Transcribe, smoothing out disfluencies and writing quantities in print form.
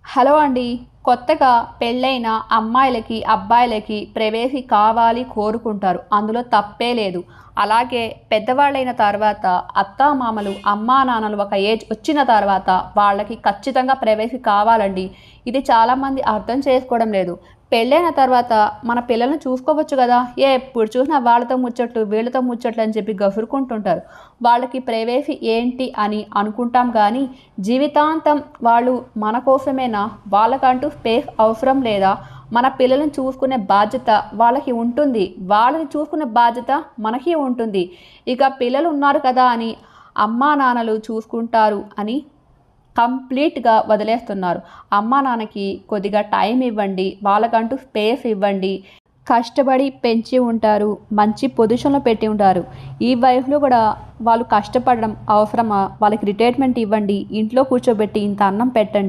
Hello అండి. కొత్తగా పెళ్ళైన అమ్మాయిలకి, అబ్బాయిలకి ప్రైవసీ కావాలి కోరుకుంటారు. అందులో తప్పే లేదు. అలాగే పెద్దవాళ్ళైన తర్వాత అత్తామామలు, అమ్మానాన్నలు ఒక ఏజ్ వచ్చిన తర్వాత వాళ్ళకి ఖచ్చితంగా ప్రైవసీ కావాలండి. ఇది చాలామంది అర్థం చేసుకోవడం లేదు. పెళ్ళైన తర్వాత మన పిల్లల్ని చూసుకోవచ్చు గదా! ఎప్పుడు చూసినా వాళ్ళతో ముచ్చట్లు, వీళ్ళతో ముచ్చట్లు అని చెప్పి గసురుకుంటుంటారు. వాళ్ళకి ప్రైవసీ ఏంటి అని అనుకుంటాం గానీ, జీవితాంతం వాళ్ళు మన కోసమేనా? వాళ్ళకంటూ స్పేస్ అవసరం లేదా? మన పిల్లల్ని చూసుకునే బాధ్యత వాళ్ళకి ఉంటుంది. వాళ్ళని చూసుకునే బాధ్యత మనకి ఉంటుంది. ఇక పిల్లలు ఉన్నారు కదా అని అమ్మా నాన్నలు చూసుకుంటారు అని కంప్లీట్‌గా వదిలేస్తున్నారు. అమ్మా నాన్నకి కొద్దిగా టైం ఇవ్వండి. వాళ్ళకంటూ స్పేస్ ఇవ్వండి. కష్టపడి పెంచి ఉంటారు. మంచి పొజిషన్‌లో పెట్టి ఉంటారు. ఈ వయసులో కూడా వాళ్ళు కష్టపడడం అవసరమా? వాళ్ళకి రిటైర్మెంట్ ఇవ్వండి. ఇంట్లో కూర్చోబెట్టి ఇంత అన్నం పెట్టండి.